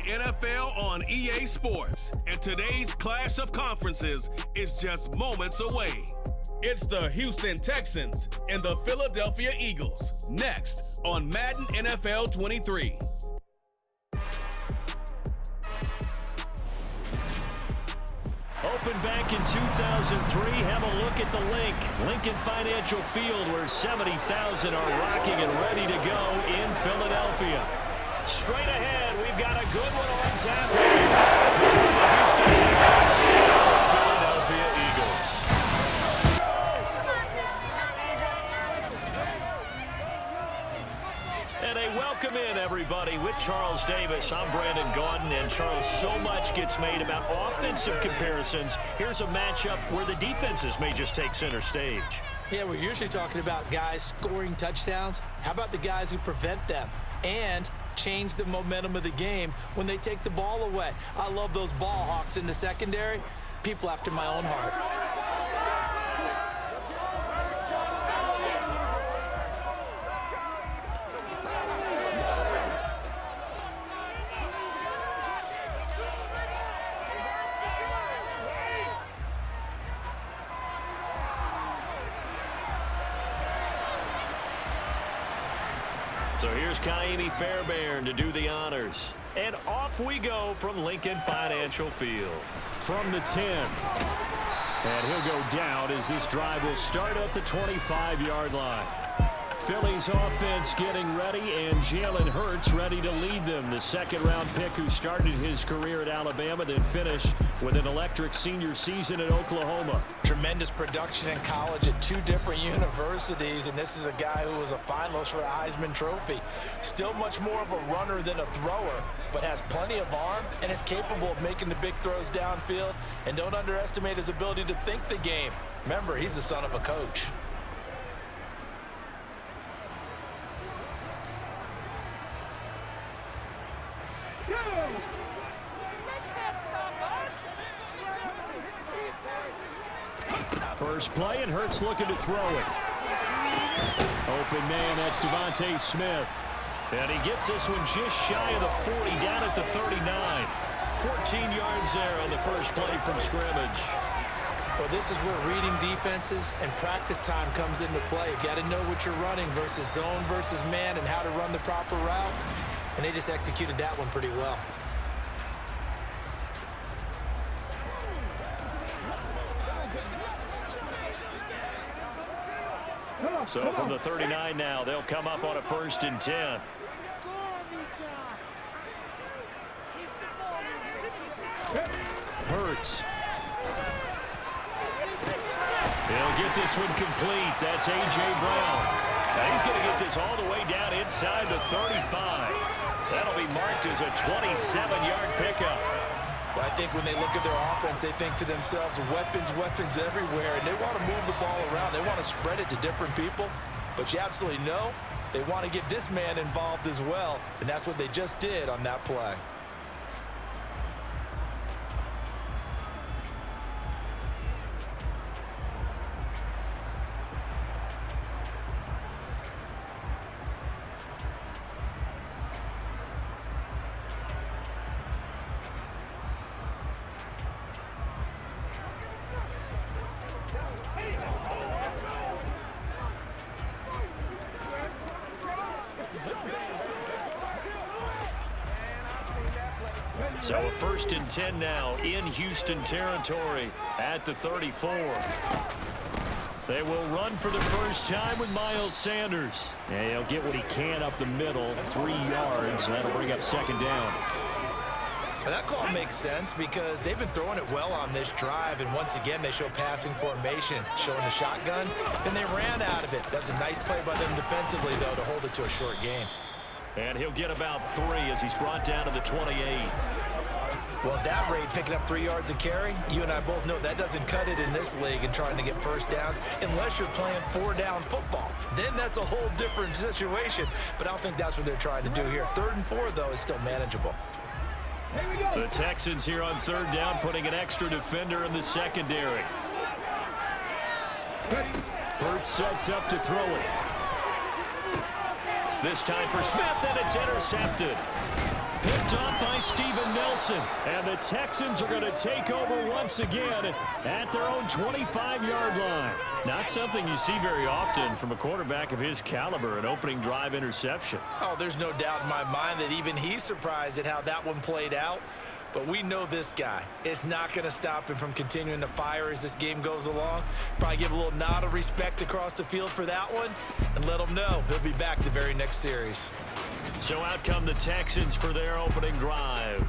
NFL on EA Sports, and today's clash of conferences is just moments away. It's the Houston Texans and the Philadelphia Eagles, next on Madden NFL 23. Opened back in 2003. Have a look at the link. Lincoln Financial Field, where 70,000 are rocking and ready to go in Philadelphia. Straight ahead, we've got a good one on tap between the Houston Texans and the Philadelphia Eagles. And a welcome in, everybody, with Charles Davis. I'm Brandon Gaudin, and Charles, so much gets made about offensive comparisons. Here's a matchup where the defenses may just take center stage. Yeah, we're usually talking about guys scoring touchdowns. How about the guys who prevent them and change the momentum of the game when they take the ball away? I love those ball hawks in the secondary. People after my own heart. So here's Kaimi Fairbairn to do the honors. And off we go from Lincoln Financial Field. From the 10. And he'll go down as this drive will start at the 25-yard line. Philly's offense getting ready, and Jalen Hurts ready to lead them. The second-round pick who started his career at Alabama, then finished with an electric senior season at Oklahoma. Tremendous production in college at two different universities, and this is a guy who was a finalist for the Heisman Trophy. Still much more of a runner than a thrower, but has plenty of arm and is capable of making the big throws downfield. And don't underestimate his ability to think the game. Remember, he's the son of a coach. First play, and Hurts looking to throw it. Open man, that's Devontae Smith. And he gets this one just shy of the 40, down at the 39. 14 yards there on the first play from scrimmage. Well, this is where reading defenses and practice time comes into play. You got to know what you're running versus zone versus man and how to run the proper route. And they just executed that one pretty well. So from the 39 now, they'll come up on a 1st and 10. Hurts. He'll get this one complete. That's A.J. Brown. Now he's going to get this all the way down inside the 35. That'll be marked as a 27-yard pickup. Well, I think when they look at their offense, they think to themselves, weapons, weapons everywhere, and they want to move the ball around. They want to spread it to different people, but you absolutely know they want to get this man involved as well, and that's what they just did on that play. So a 1st and 10 now in Houston territory at the 34. They will run for the first time with Miles Sanders. And he'll get what he can up the middle, 3 yards, and that'll bring up 2nd down. Well, that call makes sense because they've been throwing it well on this drive, and once again they show passing formation, showing the shotgun, and they ran out of it. That's a nice play by them defensively, though, to hold it to a short game. And he'll get about 3 as he's brought down to the 28. Well, at that rate, picking up 3 yards a carry, you and I both know that doesn't cut it in this league and trying to get first downs unless you're playing 4-down football. Then that's a whole different situation, but I don't think that's what they're trying to do here. 3rd and 4, though, is still manageable. The Texans here on 3rd down, putting an extra defender in the secondary. Hurts sets up to throw it. This time for Smith, and it's intercepted. Picked off by Steven Nelson. And the Texans are going to take over once again at their own 25-yard line. Not something you see very often from a quarterback of his caliber, an opening drive interception. Oh, there's no doubt in my mind that even he's surprised at how that one played out. But we know this guy is not going to stop him from continuing to fire as this game goes along. Probably give a little nod of respect across the field for that one and let him know he'll be back the very next series. So out come the Texans for their opening drive.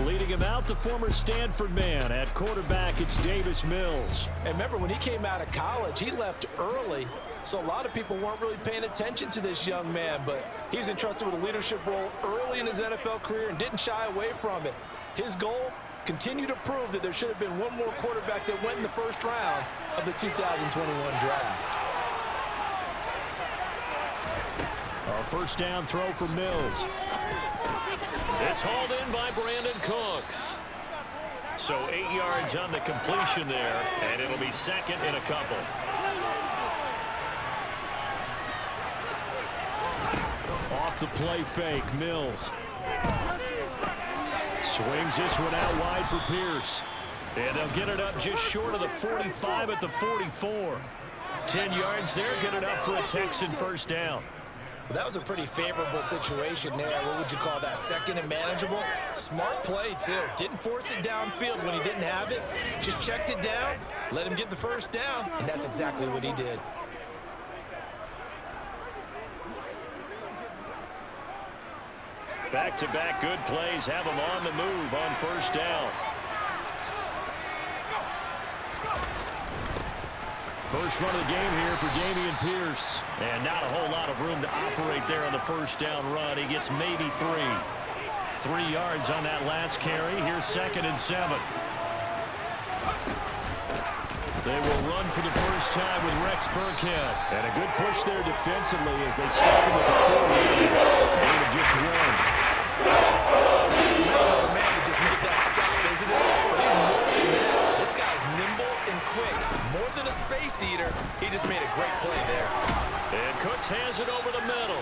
Leading him out, the former Stanford man. At quarterback, it's Davis Mills. And remember, when he came out of college, he left early. So a lot of people weren't really paying attention to this young man, but he was entrusted with a leadership role early in his NFL career and didn't shy away from it. His goal, continue to prove that there should have been one more quarterback that went in the first round of the 2021 draft. A first down throw for Mills. It's hauled in by Brandon Cooks. So 8 yards on the completion there, and it'll be second and a couple. Off the play fake, Mills. Swings this one out wide for Pierce. And they'll get it up just short of the 45 at the 44. 10 yards there, good enough for a Texan first down. Well, that was a pretty favorable situation there. What would you call that? Second and manageable? Smart play, too. Didn't force it downfield when he didn't have it. Just checked it down, let him get the first down, and that's exactly what he did. Back-to-back good plays have him on the move on first down. First run of the game here for Dameon Pierce. And not a whole lot of room to operate there on the first down run. He gets maybe 3. 3 yards on that last carry. Here's second and 7. They will run for the first time with Rex Burkhead. And a good push there defensively as they stop him at the 40. Gain of just 1. It's a man that just made that stop, isn't it? But he's more than that. This guy's nimble and quick. More than a space eater, he just made a great play there. And Cooks has it over the middle.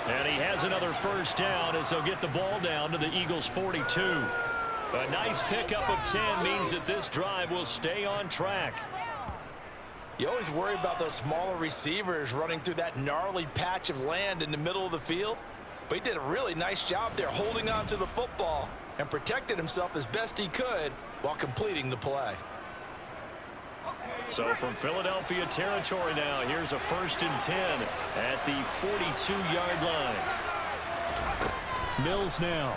And he has another first down as they'll get the ball down to the Eagles' 42. A nice pickup of 10 means that this drive will stay on track. You always worry about those smaller receivers running through that gnarly patch of land in the middle of the field. But he did a really nice job there holding on to the football and protected himself as best he could while completing the play. So from Philadelphia territory now, here's a first and 10 at the 42-yard line. Mills now.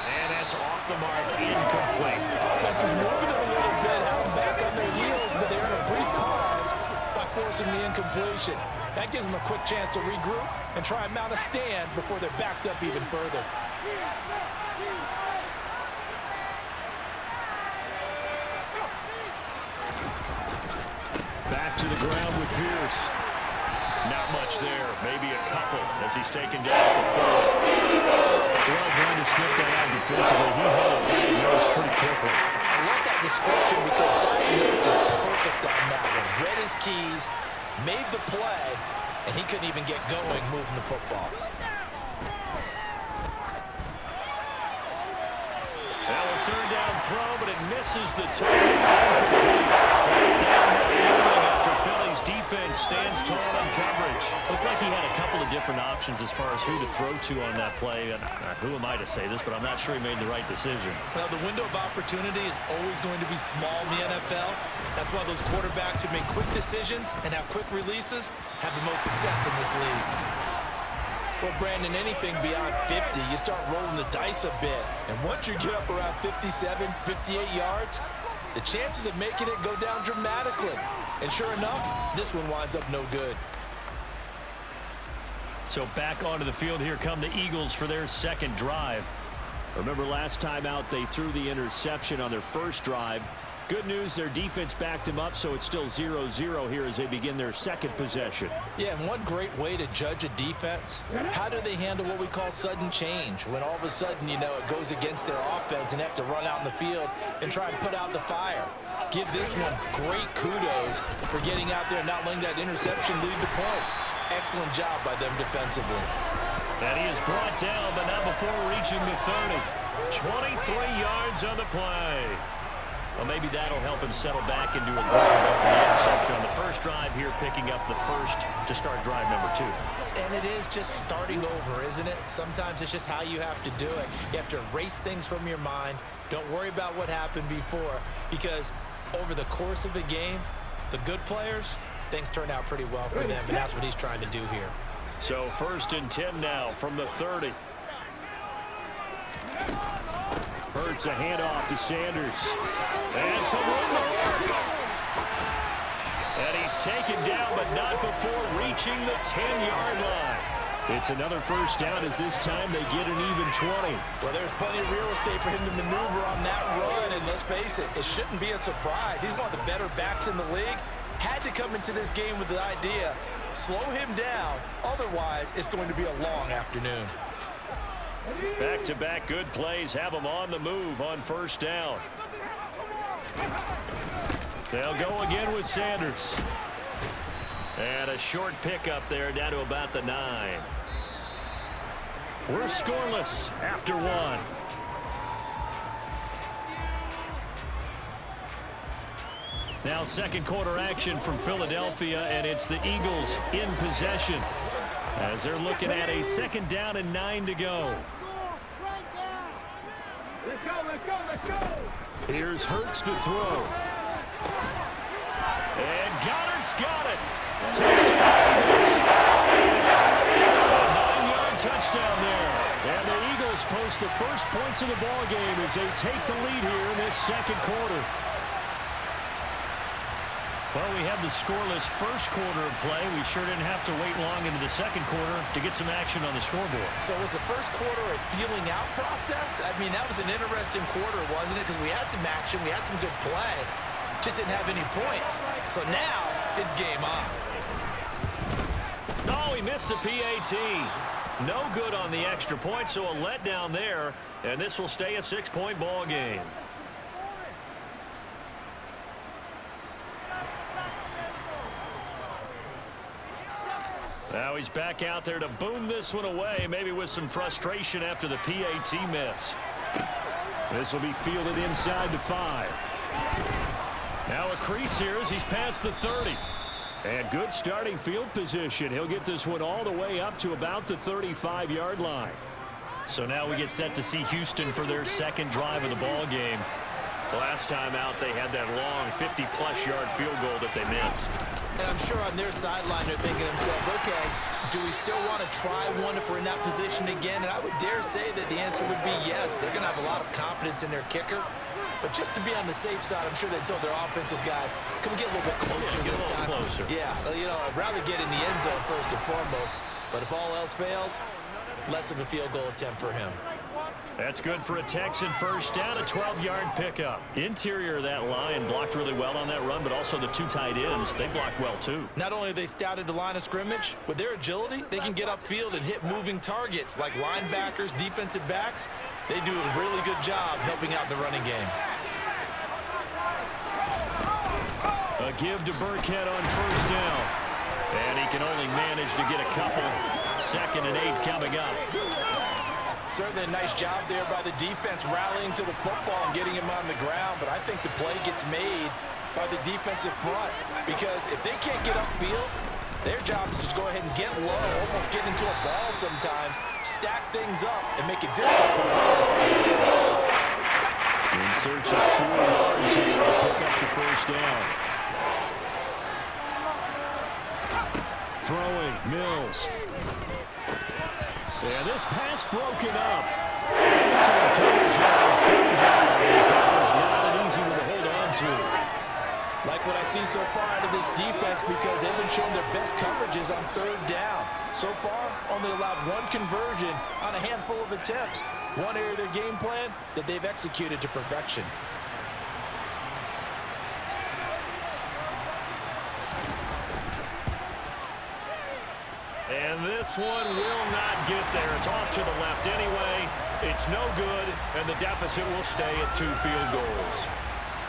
And that's off the mark, incomplete. Offense was moving it a little bit, held back on their heels, but they're in a brief pause by forcing the incompletion. That gives them a quick chance to regroup and try and mount a stand before they're backed up even further. Back to the ground with Pierce. Not much there, maybe a couple as he's taken down at the 4. Well done to sniff that out defensively. He had it diagnosed pretty quickly. I love that description because diagnosed is perfect on that one. Read his keys, made the play, and he couldn't even get going moving the football. Now a third down throw, but it misses the target. Incomplete. Down after Philly's defense stands tall in coverage. Looked like he had a couple of different options as far as who to throw to on that play. And who am I to say this, but I'm not sure he made the right decision. Well, the window of opportunity is always going to be small in the NFL. That's why those quarterbacks who make quick decisions and have quick releases have the most success in this league. Well, Brandon, anything beyond 50, you start rolling the dice a bit. And once you get up around 57, 58 yards, the chances of making it go down dramatically. And sure enough, this one winds up no good. So back onto the field, here come the Eagles for their second drive. Remember last time out, they threw the interception on their first drive. Good news, their defense backed him up, so it's still 0-0 here as they begin their second possession. Yeah, and one great way to judge a defense, how do they handle what we call sudden change? When all of a sudden, you know, it goes against their offense and have to run out in the field and try and put out the fire. Give this one great kudos for getting out there and not letting that interception lead to points. Excellent job by them defensively. And he is brought down, but not before reaching the 30. 23 yards on the play. Well, maybe that'll help him settle back into a groove after the interception on the first drive here, picking up the first to start drive number 2. And it is just starting over, isn't it? Sometimes it's just how you have to do it. You have to erase things from your mind. Don't worry about what happened before, because over the course of a game, the good players, things turn out pretty well for them, and that's what he's trying to do here. So 1st and 10 now from the 30. Hurts a handoff to Sanders. And some room to work. And he's taken down, but not before reaching the 10-yard line. It's another first down as this time they get an even 20. Well, there's plenty of real estate for him to maneuver on that run, and let's face it, it shouldn't be a surprise. He's one of the better backs in the league. Had to come into this game with the idea, slow him down, otherwise it's going to be a long afternoon. Back-to-back good plays have him on the move on first down. They'll go again with Sanders. And a short pickup there down to about the 9. We're scoreless after 1. Now second quarter action from Philadelphia, and it's the Eagles in possession as they're looking at a 2nd down and 9 to go. Here's Hurts to throw. And Goddard's got it. Touchdown Eagles. A 9-yard touchdown there. And the Eagles post the first points of the ball game as they take the lead here in this second quarter. Well, we had the scoreless first quarter of play. We sure didn't have to wait long into the second quarter to get some action on the scoreboard. So was the first quarter a feeling out process? I mean, that was an interesting quarter, wasn't it? Because we had some action, we had some good play, just didn't have any points. So now it's game on. Oh, he missed the PAT. No good on the extra point, so a letdown there, and this will stay a 6-point ball game. Now he's back out there to boom this one away, maybe with some frustration after the PAT miss. This will be fielded inside the 5. Now a crease here as he's past the 30. And good starting field position. He'll get this one all the way up to about the 35-yard line. So now we get set to see Houston for their second drive of the ball game. Last time out, they had that long 50-plus yard field goal that they missed. And I'm sure on their sideline they're thinking to themselves, okay, do we still want to try one if we're in that position again? And I would dare say that the answer would be yes. They're going to have a lot of confidence in their kicker. But just to be on the safe side, I'm sure they told their offensive guys, can we get a little bit closer this time? Closer. Yeah, you know, I'd rather get in the end zone first and foremost. But if all else fails, less of a field goal attempt for him. That's good for a Texan first down, a 12-yard pickup. Interior of that line blocked really well on that run, but also the 2 tight ends, they blocked well too. Not only have they scouted the line of scrimmage, with their agility, they can get upfield and hit moving targets like linebackers, defensive backs. They do a really good job helping out in the running game. A give to Burkhead on first down. And he can only manage to get a couple. 2nd and 8 coming up. Certainly a nice job there by the defense rallying to the football and getting him on the ground, but I think the play gets made by the defensive front because if they can't get upfield, their job is to go ahead and get low, almost get into a ball sometimes, stack things up, and make it difficult for the runner. In search of 4 yards here to pick up the first down. Throwing, Mills. And this pass broken up. Excellent coverage on 3rd down as that was not an easy one to hold on to. Like what I see so far out of this defense because they've been showing their best coverages on 3rd down. So far, only allowed 1 conversion on a handful of attempts. One area of their game plan that they've executed to perfection. And this one will not get there. It's off to the left anyway. It's no good, and the deficit will stay at 2 field goals.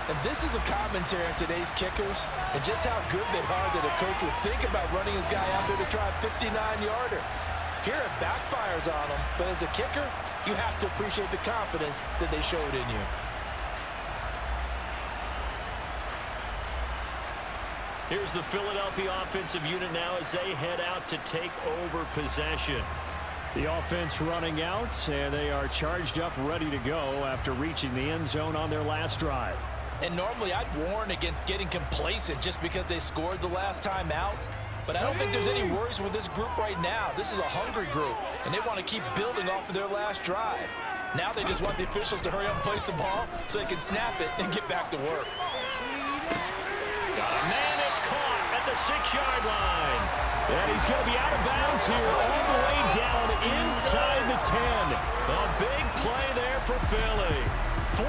And this is a commentary on today's kickers and just how good they are that a coach would think about running his guy out there to try a 59-yarder. Here it backfires on him, but as a kicker, you have to appreciate the confidence that they showed in you. Here's the Philadelphia offensive unit now as they head out to take over possession. The offense running out, and they are charged up, ready to go after reaching the end zone on their last drive. And normally I'd warn against getting complacent just because they scored the last time out. But I don't think there's any worries with this group right now. This is a hungry group, and they want to keep building off of their last drive. Now they just want the officials to hurry up and place the ball so they can snap it and get back to work. Man, it's caught at the 6-yard line. And he's going to be out of bounds here all the way down inside the 10. A big play there for Philly.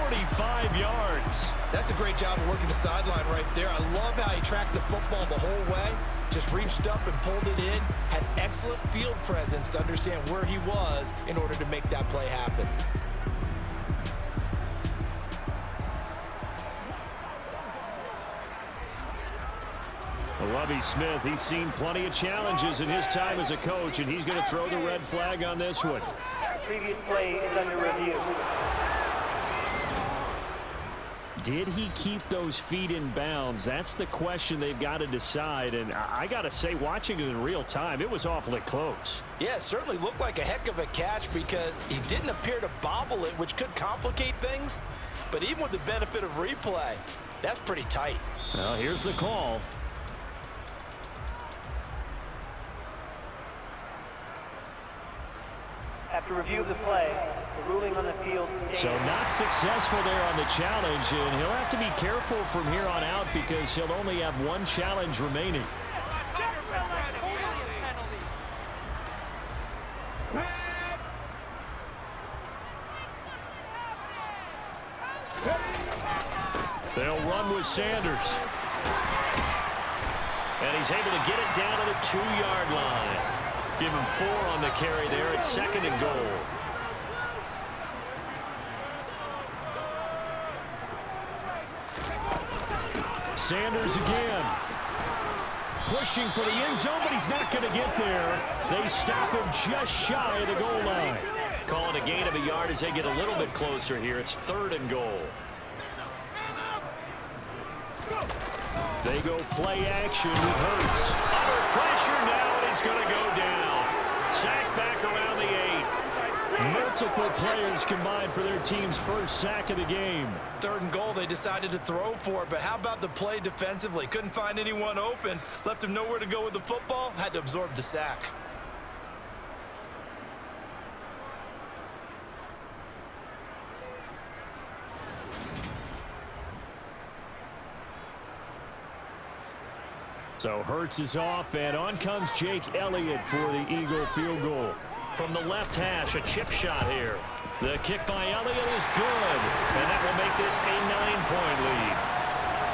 45 yards. That's a great job of working the sideline right there. I love how he tracked the football the whole way. Just reached up and pulled it in. Had excellent field presence to understand where he was in order to make that play happen. Lovie Smith, he's seen plenty of challenges in his time as a coach, and he's going to throw the red flag on this one. Previous play is under review. Did he keep those feet in bounds? That's the question they've got to decide. And I got to say, watching it in real time, it was awfully close. Yeah, it certainly looked like a heck of a catch because he didn't appear to bobble it, which could complicate things. But even with the benefit of replay, that's pretty tight. Well, here's the call. After review of the play, the ruling on the field stays. So not successful there on the challenge, and he'll have to be careful from here on out because he'll only have one challenge remaining. They'll run with Sanders. And he's able to get it down to the 2-yard line. Give him 4 on the carry there at 2nd and goal. Sanders again. Pushing for the end zone, but he's not going to get there. They stop him just shy of the goal line. Calling a gain of a yard as they get a little bit closer here. It's 3rd and goal. They go play action with Hurts. Under pressure now, and he's going to go down. Sack back around the 8. Multiple players combined for their team's first sack of the game. 3rd and goal, they decided to throw for it, but how about the play defensively? Couldn't find anyone open. Left him nowhere to go with the football. Had to absorb the sack. So Hurts is off, and on comes Jake Elliott for the Eagle field goal. From the left hash, a chip shot here. The kick by Elliott is good, and that will make this a 9-point lead.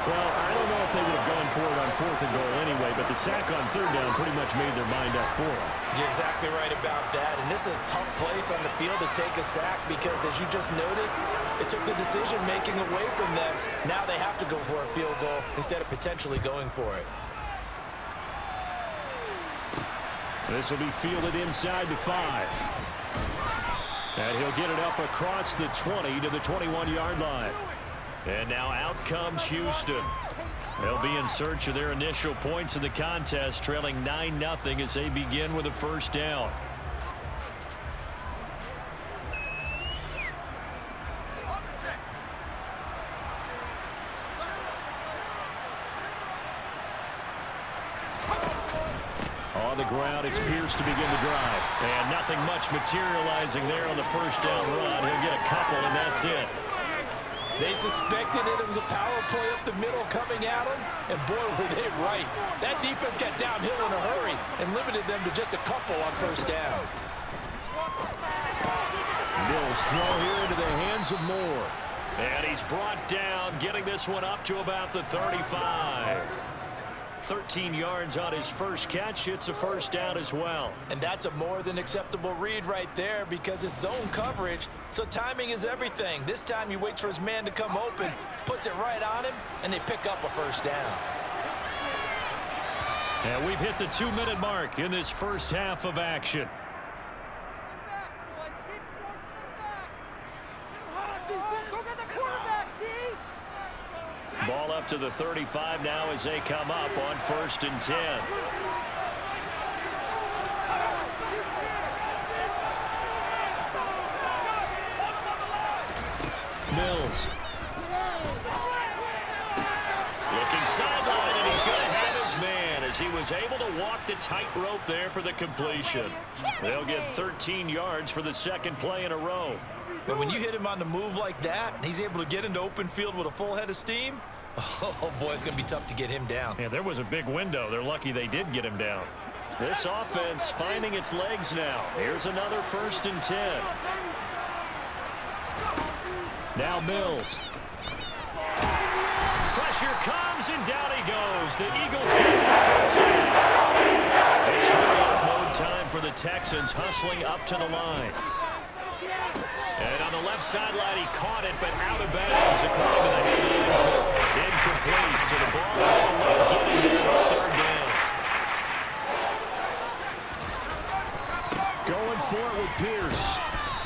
Well, I don't know if they would have gone for it on 4th and goal anyway, but the sack on 3rd down pretty much made their mind up for it. You're exactly right about that, and this is a tough place on the field to take a sack because, as you just noted, it took the decision-making away from them. Now they have to go for a field goal instead of potentially going for it. This will be fielded inside the 5. And he'll get it up across the 20 to the 21-yard line. And now out comes Houston. They'll be in search of their initial points in the contest, trailing 9-0 as they begin with a 1st down. On the ground, it's Pierce to begin the drive. And nothing much materializing there on the 1st down run. He'll get a couple, and that's it. They suspected it was a power play up the middle coming at them, and boy, were they right. That defense got downhill in a hurry and limited them to just a couple on 1st down. Mills throw here into the hands of Moore. And he's brought down, getting this one up to about the 35. 13 yards on his first catch. It's a first down as well. And that's a more than acceptable read right there because it's zone coverage, so timing is everything. This time he waits for his man to come open, puts it right on him, and they pick up a first down. And we've hit the 2-minute mark in this first half of action. Ball up to the 35 now as they come up on 1st and 10. Mills. Looking sideline, and he's going to have his man as he was able to walk the tightrope there for the completion. They'll get 13 yards for the second play in a row. But when you hit him on the move like that, and he's able to get into open field with a full head of steam, oh boy, it's going to be tough to get him down. Yeah, there was a big window. They're lucky they did get him down. This offense finding its legs now. Here's another 1st and 10. Now Mills. Pressure comes, and down he goes. The Eagles get that for a sack. It's hurry-up mode time for the Texans, hustling up to the line. And on the left sideline, he caught it, but out of bounds, according to the headlines. Incomplete, so the ball won't get him there. It's 3rd down. Going for it with Pierce.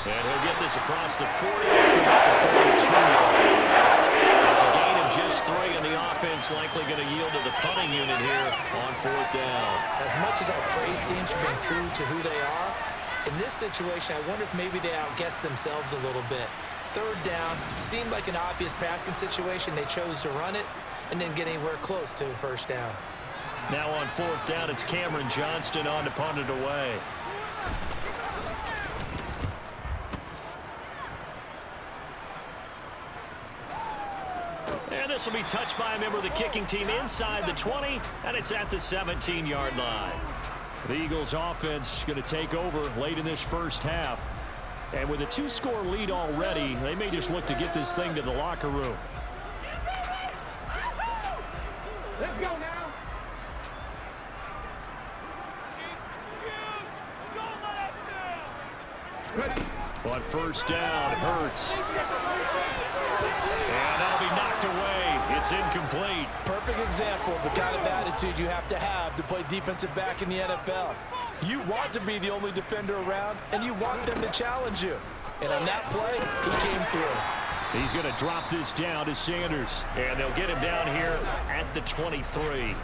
And he'll get this across the 40 to about the 42-yard line. It's a gain of just 3, and the offense likely going to yield to the punting unit here on 4th down. As much as I praise teams for being true to who they are, in this situation, I wonder if maybe they outguessed themselves a little bit. 3rd down seemed like an obvious passing situation. They chose to run it and didn't get anywhere close to the 1st down. Now on 4th down, it's Cameron Johnston on to punt it away. And this will be touched by a member of the kicking team inside the 20, and it's at the 17-yard line. The Eagles offense going to take over late in this first half. And with a 2-score lead already, they may just look to get this thing to the locker room. Let's go now. Don't let us down. Ready. On 1st down, Hurts. And that'll be knocked away. It's incomplete. Perfect example of the kind of attitude you have to play defensive back in the NFL. You want to be the only defender around, and you want them to challenge you. And on that play, he came through. He's going to drop this down to Sanders. And they'll get him down here at the 23.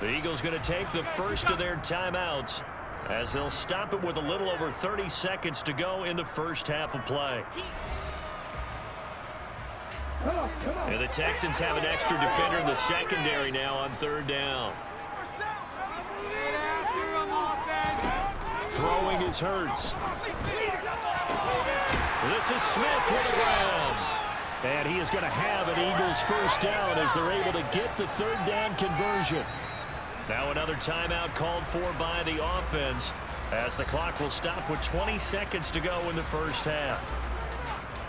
The Eagles going to take the first of their timeouts as they'll stop it with a little over 30 seconds to go in the first half of play. And the Texans have an extra defender in the secondary now on 3rd down. Throwing is Hurts. This is Smith with a grab. And he is going to have an Eagles first down as they're able to get the 3rd down conversion. Now another timeout called for by the offense as the clock will stop with 20 seconds to go in the first half.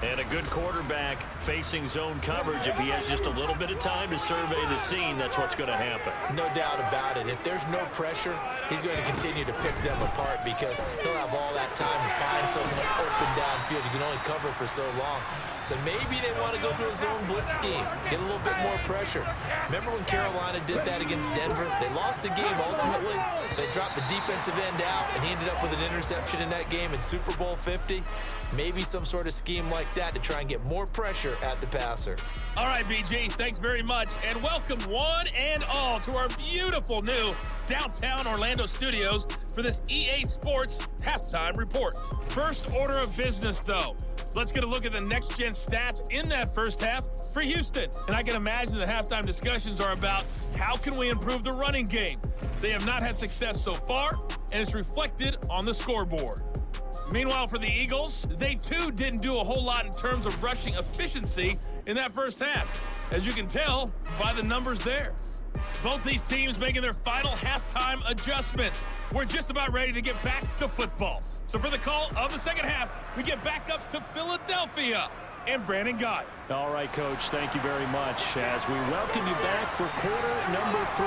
And a good quarterback facing zone coverage, if he has just a little bit of time to survey the scene, that's what's going to happen. No doubt about it. If there's no pressure, he's going to continue to pick them apart because he'll have all that time to find someone open downfield. You can only cover for so long. So maybe they want to go to a zone blitz scheme, get a little bit more pressure. Remember when Carolina did that against Denver? They lost the game ultimately. They dropped the defensive end out, and he ended up with an interception in that game in Super Bowl 50. Maybe some sort of scheme like that to try and get more pressure at the passer. All right, BG, thanks very much. And welcome one and all to our beautiful new downtown Orlando studios for this EA Sports Halftime Report. First order of business, though. Let's get a look at the next-gen stats in that first half for Houston. And I can imagine the halftime discussions are about how can we improve the running game. They have not had success so far, and it's reflected on the scoreboard. Meanwhile, for the Eagles, they too didn't do a whole lot in terms of rushing efficiency in that first half, as you can tell by the numbers there. Both these teams making their final halftime adjustments. We're just about ready to get back to football. So for the call of the second half, we get back up to Philadelphia. and Brandon Gott. All right, Coach, thank you very much as we welcome you back for quarter number 3.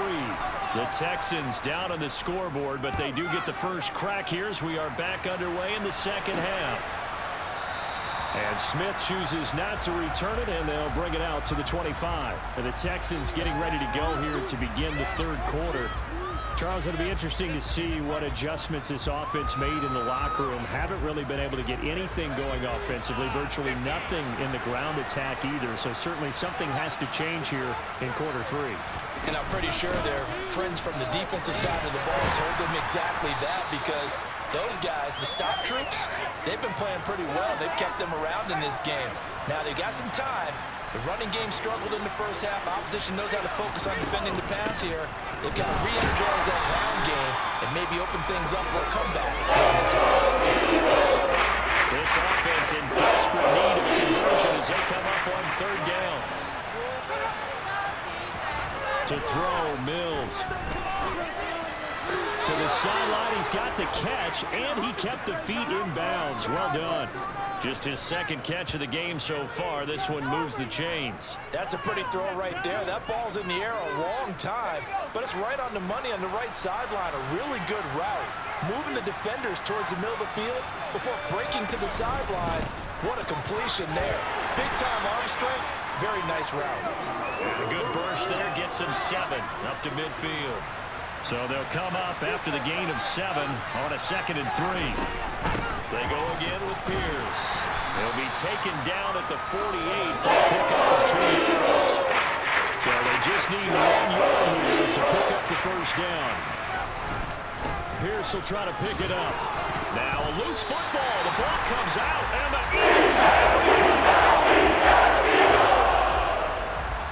The Texans down on the scoreboard, but they do get the first crack here as we are back underway in the second half. And Smith chooses not to return it, and they'll bring it out to the 25. And the Texans getting ready to go here to begin the third quarter. Charles, it'll be interesting to see what adjustments this offense made in the locker room. Haven't really been able to get anything going offensively, virtually nothing in the ground attack either. So certainly something has to change here in quarter 3. And I'm pretty sure their friends from the defensive side of the ball told them exactly that, because those guys, the stop troops, they've been playing pretty well. They've kept them around in this game. Now they got some time. The running game struggled in the first half. Opposition knows how to focus on defending the pass here. They've got to re-energize that ground game and maybe open things up for a comeback. This offense in desperate need of a conversion as they come up on third down. To throw, Mills. To the sideline, he's got the catch, and he kept the feet in bounds. Well done. Just his second catch of the game so far. This one moves the chains. That's a pretty throw right there. That ball's in the air a long time, but it's right on the money on the right sideline. A really good route. Moving the defenders towards the middle of the field before breaking to the sideline. What a completion there. Big-time arm strength. Very nice route. And a good burst there gets him 7 up to midfield. So they'll come up after the gain of 7 on a 2nd and 3. They go again with Pierce. They'll be taken down at the 48 for a pickup of 2 yards. So they just need 1 yard here to pick up the first down. Pierce will try to pick it up. Now a loose football. The ball comes out, and the Eagles have recovered.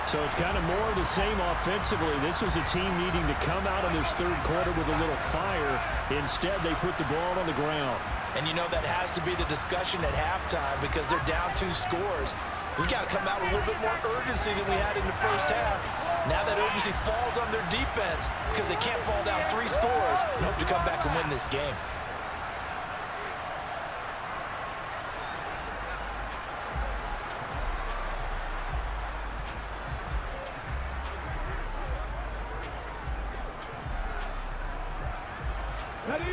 So it's kind of more of the same offensively. This was a team needing to come out in this third quarter with a little fire. Instead, they put the ball on the ground. And you know that has to be the discussion at halftime because they're down 2 scores. We got to come out with a little bit more urgency than we had in the first half. Now that urgency falls on their defense because they can't fall down 3 scores and hope to come back and win this game.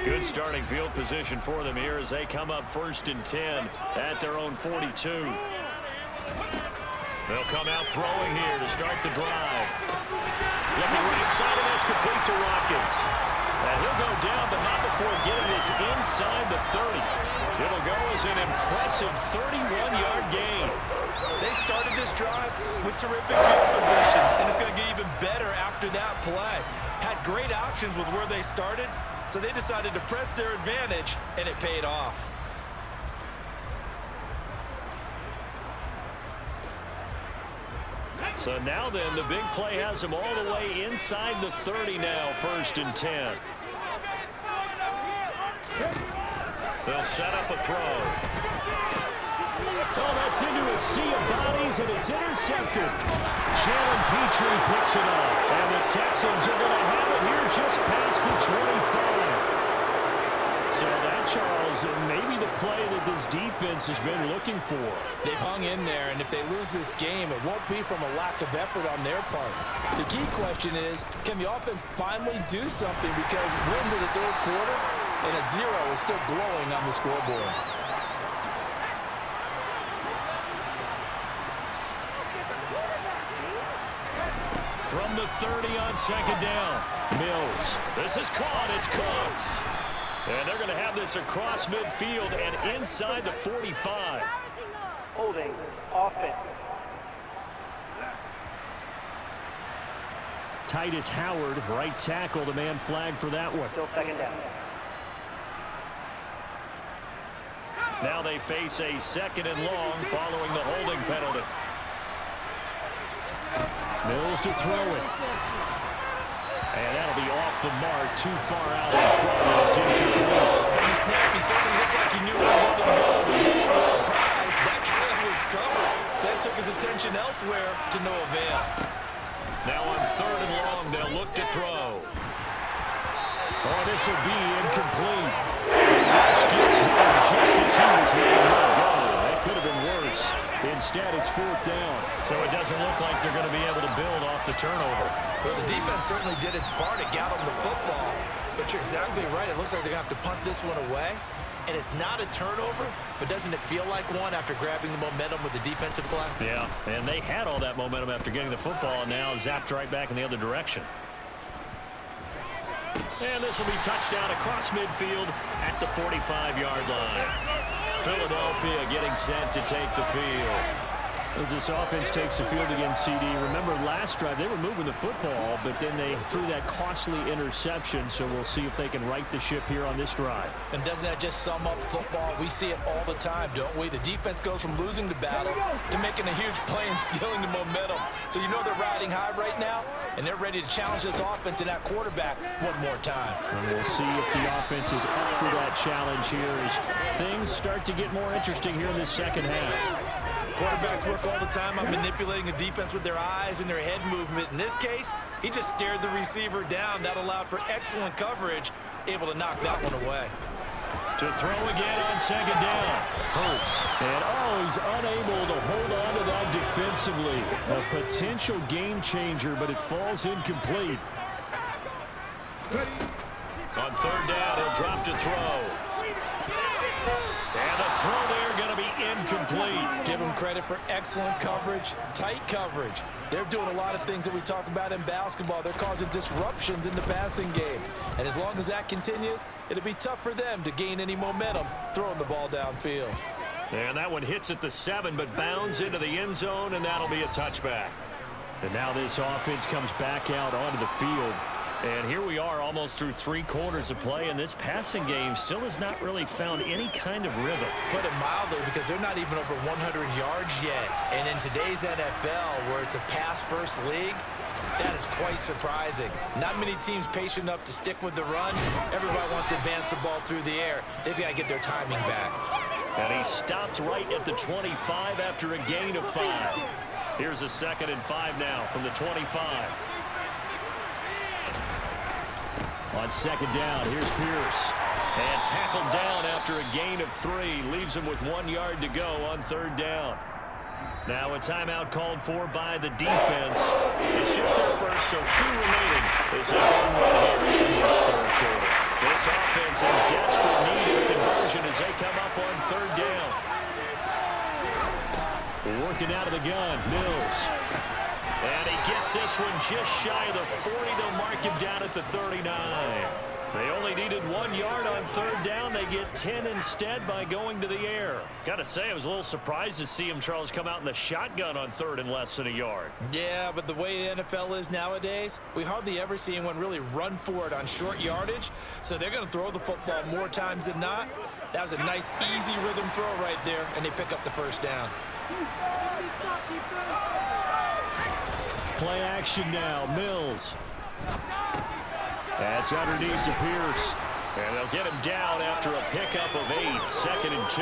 Good starting field position for them here as they come up 1st and 10 at their own 42. They'll come out throwing here to start the drive. Looking right side, and that's complete to Watkins. And he'll go down, but not before getting this inside the 30. It'll go as an impressive 31-yard gain. They started this drive with terrific field position, and it's going to get even better after that play. Had great options with where they started, so they decided to press their advantage, and it paid off. So now then, the big play has them all the way inside the 30 now, 1st and 10. They'll set up a throw. Oh, that's into a sea of bodies, and it's intercepted. Jalen Petrie picks it up, and the Texans are going to have it here just past the 25. So that, Charles, may be the play that this defense has been looking for. They've hung in there, and if they lose this game, it won't be from a lack of effort on their part. The key question is, can the offense finally do something? Because we're into the third quarter, and a 0 is still glowing on the scoreboard. From the 30 on 2nd down, Mills. This is caught. It's Cooks. And they're going to have this across midfield and inside the 45. Holding offense. Titus Howard, right tackle, the man flagged for that one. Still 2nd down. Now they face a 2nd and long following the holding penalty. Mills to throw it. And that'll be off the mark, too far out in front, and it's incomplete. From the snap, he certainly looked like he knew where he wanted to go. The ball was surprised. That guy was covered. So that took his attention elsewhere to no avail. Now on 3rd and long, they'll look to throw. Oh, this will be incomplete. Rush gets him just as he was letting it go. That could have been worse. Instead, it's 4th down. So it doesn't look like they're going to be able to build off the turnover. Well, the defense certainly did its part to get them the football. But you're exactly right. It looks like they're going to have to punt this one away. And it's not a turnover, but doesn't it feel like one after grabbing the momentum with the defensive play? Yeah, and they had all that momentum after getting the football, and now zapped right back in the other direction. And this will be touchdown across midfield at the 45-yard line. Philadelphia getting set to take the field. As this offense takes the field against CD, remember last drive they were moving the football, but then they threw that costly interception, so we'll see if they can right the ship here on this drive. And doesn't that just sum up football? We see it all the time, don't we? The defense goes from losing the battle to making a huge play and stealing the momentum. So you know they're riding high right now, and they're ready to challenge this offense and that quarterback one more time. And we'll see if the offense is up for that challenge here as things start to get more interesting here in this second half. Quarterbacks work all the time on manipulating a defense with their eyes and their head movement. In this case, he just stared the receiver down. That allowed for excellent coverage, able to knock that one away. To throw again on second down. Hurts. And he's unable to hold on to that defensively. A potential game changer, but it falls incomplete. On 3rd down, he'll drop to throw. And the throw there going to be incomplete. Give them credit for excellent coverage, tight coverage. They're doing a lot of things that we talk about in basketball. They're causing disruptions in the passing game. And as long as that continues, it'll be tough for them to gain any momentum throwing the ball downfield. And that one hits at the 7, but bounds into the end zone, and that'll be a touchback. And now this offense comes back out onto the field. And here we are almost through 3 quarters of play, and this passing game still has not really found any kind of rhythm. Put it mildly, because they're not even over 100 yards yet. And in today's NFL, where it's a pass-first league, that is quite surprising. Not many teams patient enough to stick with the run. Everybody wants to advance the ball through the air. They've got to get their timing back. And he stopped right at the 25 after a gain of 5. Here's a 2nd and 5 now from the 25. On 2nd down, here's Pierce. And tackled down after a gain of 3. Leaves him with 1 yard to go on 3rd down. Now a timeout called for by the defense. It's just their first, so 2 remaining. As they go right here in this 3rd quarter. This offense in desperate need of conversion as they come up on 3rd down. Working out of the gun, Mills. And he gets this one just shy of the 40. They'll mark him down at the 39. They only needed 1 yard on 3rd down. They get 10 instead by going to the air. Got to say, I was a little surprised to see him, Charles, come out in the shotgun on 3rd and less than a yard. Yeah, but the way the NFL is nowadays, we hardly ever see anyone really run for it on short yardage. So they're going to throw the football more times than not. That was a nice, easy rhythm throw right there, and they pick up the 1st down. Play action now, Mills. That's underneath to Pierce. And they'll get him down after a pickup of 8, 2nd and 2.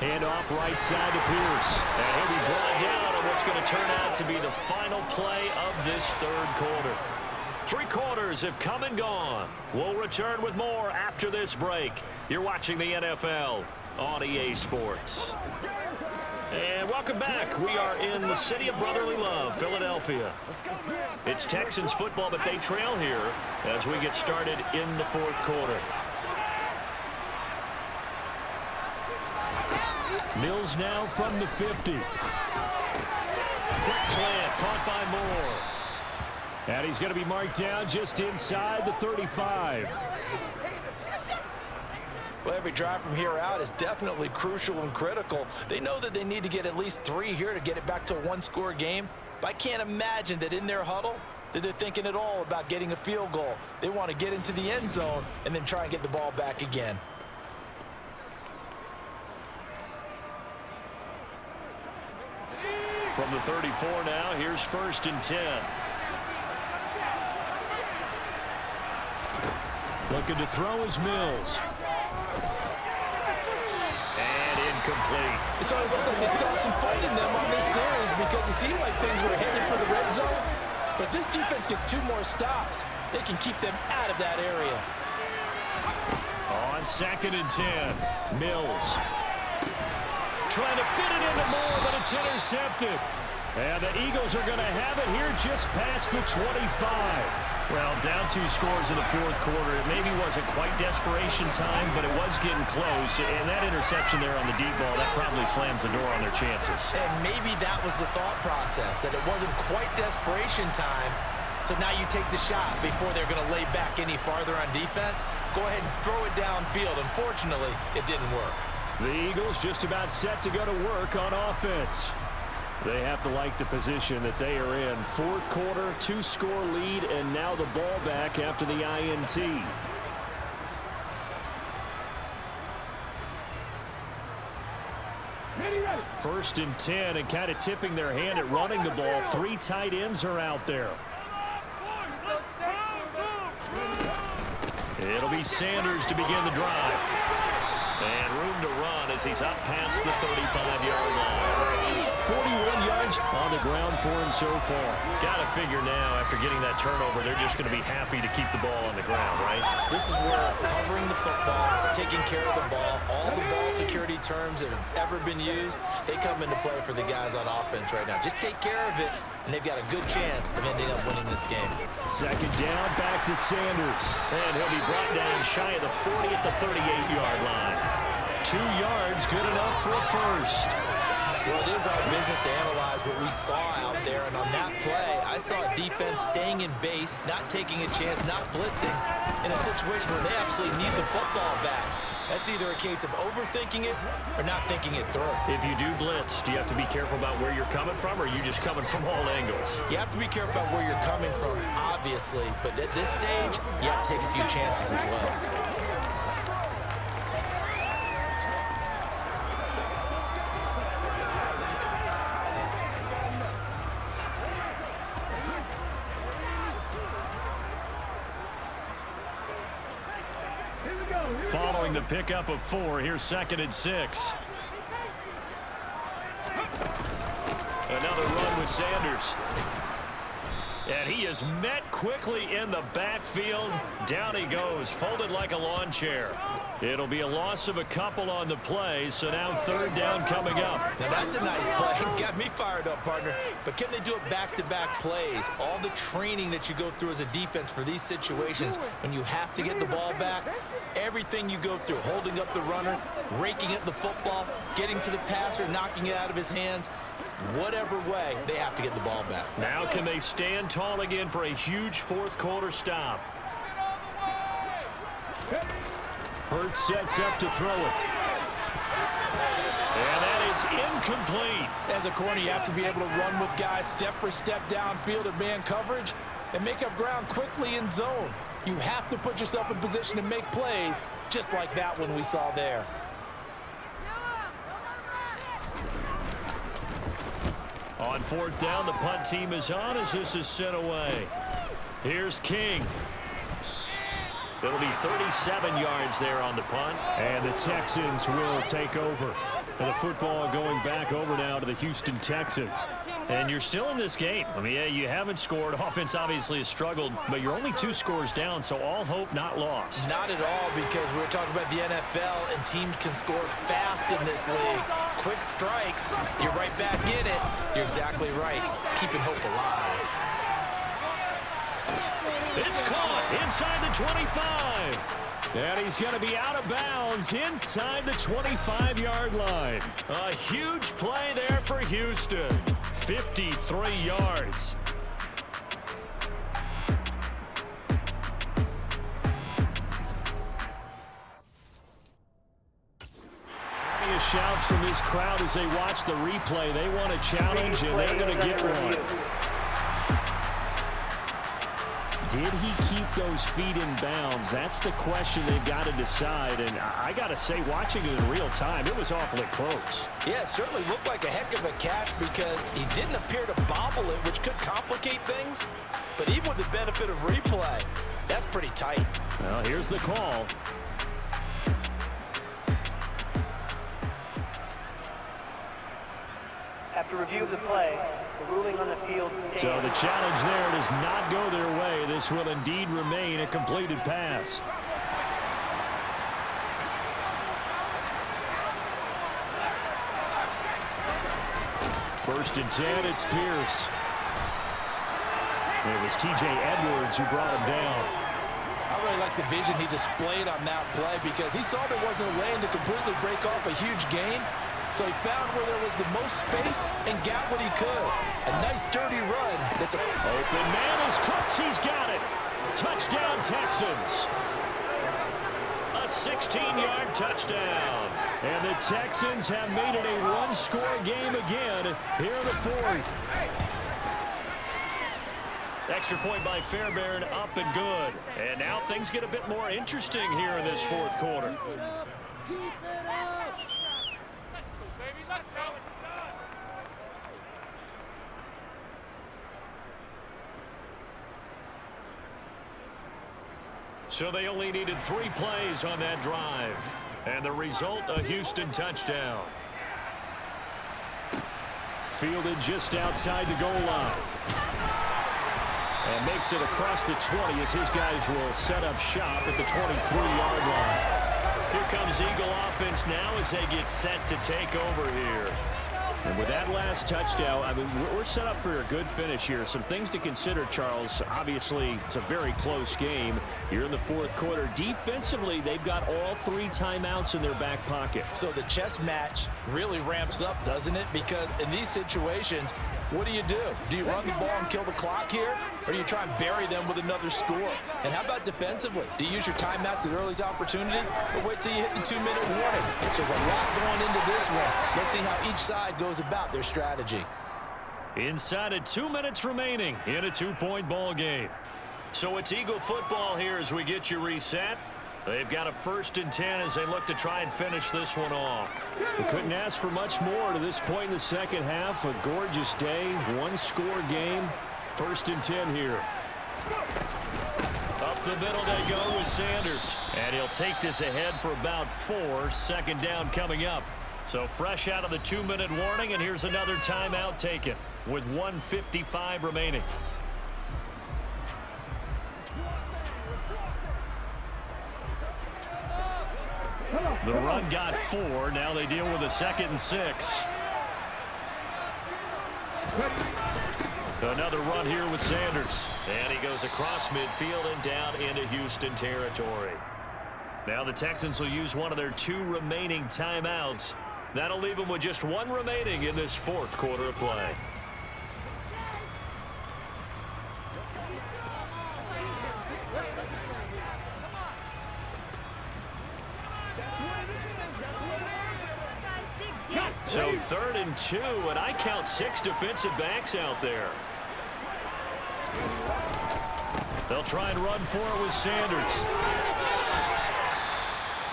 Hand off right side to Pierce. And he'll be brought down on what's going to turn out to be the final play of this 3rd quarter. 3 quarters have come and gone. We'll return with more after this break. You're watching the NFL on EA Sports. And welcome back. We are in the city of brotherly love, Philadelphia. It's Texans football, but they trail here as we get started in the 4th quarter. Mills now from the 50. Quick slant, caught by Moore. And he's going to be marked down just inside the 35. Well, every drive from here out is definitely crucial and critical. They know that they need to get at least 3 here to get it back to a 1-score game. But I can't imagine that in their huddle that they're thinking at all about getting a field goal. They want to get into the end zone and then try and get the ball back again. From the 34 now, here's 1st and 10. Looking to throw is Mills. And incomplete. So it looks like they still have some fight in them on this series because it seemed like things were headed for the red zone. But this defense gets 2 more stops. They can keep them out of that area. On 2nd and 10, Mills. Trying to fit it into Moore, but it's intercepted. And the Eagles are going to have it here just past the 25. Well, down 2 scores in the 4th quarter. It maybe wasn't quite desperation time, but it was getting close. And that interception there on the deep ball, that probably slams the door on their chances. And maybe that was the thought process, that it wasn't quite desperation time. So now you take the shot before they're going to lay back any farther on defense. Go ahead and throw it downfield. Unfortunately, it didn't work. The Eagles just about set to go to work on offense. They have to like the position that they are in. 4th quarter, 2-score lead, and now the ball back after the INT. First and 10, and kind of tipping their hand at running the ball. 3 tight ends are out there. It'll be Sanders to begin the drive. And room to run as he's up past the 35-yard line. 41 yards on the ground for him so far. Got to figure now, after getting that turnover, they're just going to be happy to keep the ball on the ground, right? This is where covering the football, taking care of the ball, all the ball security terms that have ever been used, they come into play for the guys on offense right now. Just take care of it, and they've got a good chance of ending up winning this game. 2nd down, back to Sanders. And he'll be brought down shy of the 40 at the 38-yard line. 2 yards, good enough for a first. Well, it is our business to analyze what we saw out there, and on that play, I saw a defense staying in base, not taking a chance, not blitzing, in a situation where they absolutely need the football back. That's either a case of overthinking it or not thinking it through. If you do blitz, do you have to be careful about where you're coming from, or are you just coming from all angles? You have to be careful about where you're coming from, obviously, but at this stage, you have to take a few chances as well. Following the pickup of 4, here's 2nd and 6. Another run with Sanders. And he is met quickly in the backfield. Down he goes, folded like a lawn chair. It'll be a loss of a couple on the play, so now 3rd down coming up. Now that's a nice play. Got me fired up, partner. But can they do it back-to-back plays? All the training that you go through as a defense for these situations, when you have to get the ball back, everything you go through, holding up the runner, raking at the football, getting to the passer, knocking it out of his hands, whatever way, they have to get the ball back. Now can they stand tall again for a huge 4th quarter stop? Hurts sets up to throw it. And that is incomplete. As a corner, you have to be able to run with guys step for step downfield in man coverage and make up ground quickly in zone. You have to put yourself in position to make plays, just like that one we saw there. On 4th down, the punt team is on as this is sent away. Here's King. It'll be 37 yards there on the punt. And the Texans will take over. And the football going back over now to the Houston Texans. And you're still in this game. I mean, yeah, you haven't scored. Offense obviously has struggled, but you're only 2 scores down, so all hope not lost. Not at all, because we're talking about the NFL, and teams can score fast in this league. Quick strikes, you're right back in it. You're exactly right. Keeping hope alive. It's caught inside the 25. And he's going to be out of bounds inside the 25-yard line. A huge play there for Houston. 53 yards. Plenty of shouts from this crowd as they watch the replay. They want a challenge, and they're going to get one. Did he keep those feet in bounds? That's the question they've got to decide. And I got to say, watching it in real time, it was awfully close. Yeah, it certainly looked like a heck of a catch because he didn't appear to bobble it, which could complicate things. But even with the benefit of replay, that's pretty tight. Well, here's the call. After review of the play, The ruling on the field stands. So the challenge there does not go their way. This will indeed remain a completed pass. First and 10, it's Pierce. It was T.J. Edwards who brought him down. I really like the vision he displayed on that play because he saw there wasn't a lane to completely break off a huge gain. So he found where there was the most space and got what he could. A nice dirty run. That's a open man is Cooks. He's got it. Touchdown, Texans. A 16-yard touchdown. And the Texans have made it a one-score game again here in the fourth. Extra point by Fairbairn, up and good. And now things get a bit more interesting here in this fourth quarter. Keep it up. Baby, let's have it done. So they only needed 3 plays on that drive. And the result, a Houston touchdown. Fielded just outside the goal line. And makes it across the 20 as his guys will set up shop at the 23-yard line. Here comes Eagle offense now as they get set to take over here. And with that last touchdown, I mean, we're set up for a good finish here. Some things to consider, Charles. Obviously, it's a very close game. Here in the fourth quarter, defensively, they've got all 3 timeouts in their back pocket. So the chess match really ramps up, doesn't it? Because in these situations, what do? Do you run the ball and kill the clock here? Or do you try and bury them with another score? And how about defensively? Do you use your timeouts at earliest opportunity? Or wait till you hit the 2-minute warning? So there's a lot going into this one. Let's see how each side goes about their strategy. Inside of 2 minutes remaining in a 2-point ball game. So it's Eagle football here as we get you reset. They've got a 1st and 10 as they look to try and finish this one off. We couldn't ask for much more to this point in the second half. A gorgeous day, one-score game. 1st and 10 here. Up the middle they go with Sanders. And he'll take this ahead for about 4. 2nd down coming up. So fresh out of the 2-minute warning, and here's another timeout taken with 1:55 remaining. The run got 4. Now they deal with a 2nd and 6. Another run here with Sanders. And he goes across midfield and down into Houston territory. Now the Texans will use one of their 2 remaining timeouts. That'll leave them with just 1 remaining in this fourth quarter of play. So 3rd and 2, and I count 6 defensive backs out there. They'll try and run for it with Sanders.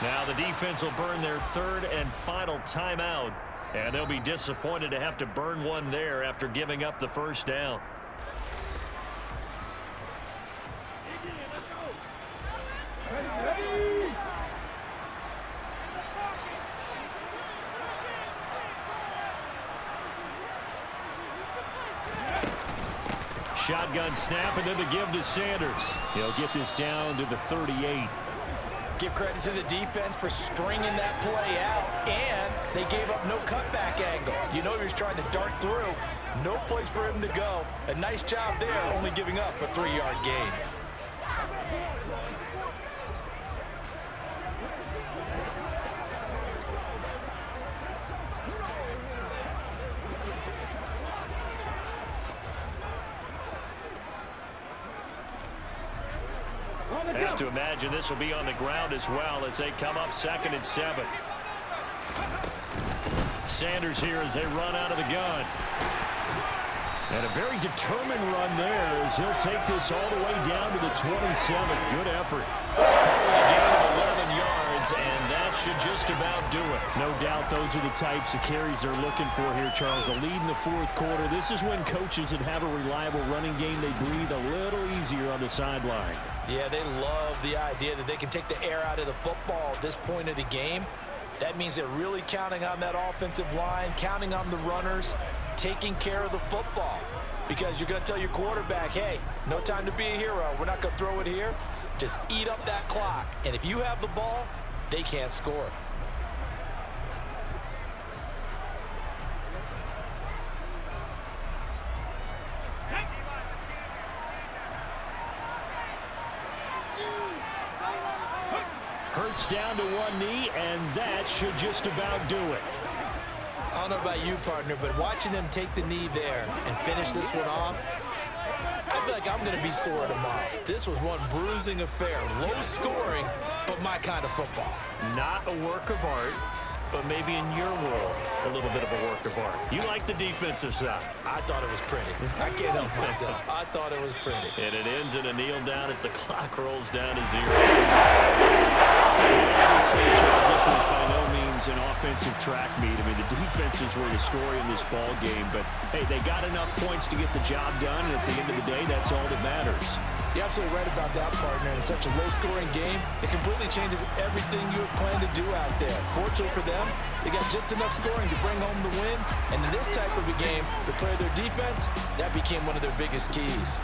Now the defense will burn their 3rd and final timeout, and they'll be disappointed to have to burn one there after giving up the 1st down. Shotgun snap, and then the give to Sanders. He'll get this down to the 38. Give credit to the defense for stringing that play out, and they gave up no cutback angle. You know he was trying to dart through. No place for him to go. A nice job there, only giving up a 3-yard gain. I have to imagine this will be on the ground as well as they come up 2nd and 7. Sanders here as they run out of the gun. And a very determined run there as he'll take this all the way down to the 27. Good effort. Calling a gain of 11 yards, and that should just about do it. No doubt those are the types of carries they're looking for here, Charles. The lead in the fourth quarter. This is when coaches that have a reliable running game, they breathe a little easier on the sideline. Yeah, they love the idea that they can take the air out of the football at this point of the game. That means they're really counting on that offensive line, counting on the runners. taking care of the football. Because you're going to tell your quarterback, hey, no time to be a hero. We're not going to throw it here. Just eat up that clock. And if you have the ball, they can't score. Hurts down to one knee, and that should just about do it. I don't know about you, partner, but watching them take the knee there and finish this one off, I feel like I'm going to be sore tomorrow. This was one bruising affair. Low scoring, but my kind of football. Not a work of art, but maybe in your world, a little bit of a work of art. You like the defensive side. I thought it was pretty. I can't help myself. I thought it was pretty. And it ends in a kneel down as the clock rolls down to 0. Charles, this was by no means an offensive track meet. I mean, the defenses were the story in this ball game, but hey, they got enough points to get the job done, and at the end of the day, that's all that matters. You're absolutely right about that, partner. In such a low-scoring game, it completely changes everything you had planned to do out there. Fortunately for them, they got just enough scoring to bring home the win, and in this type of a game, to play their defense, that became one of their biggest keys.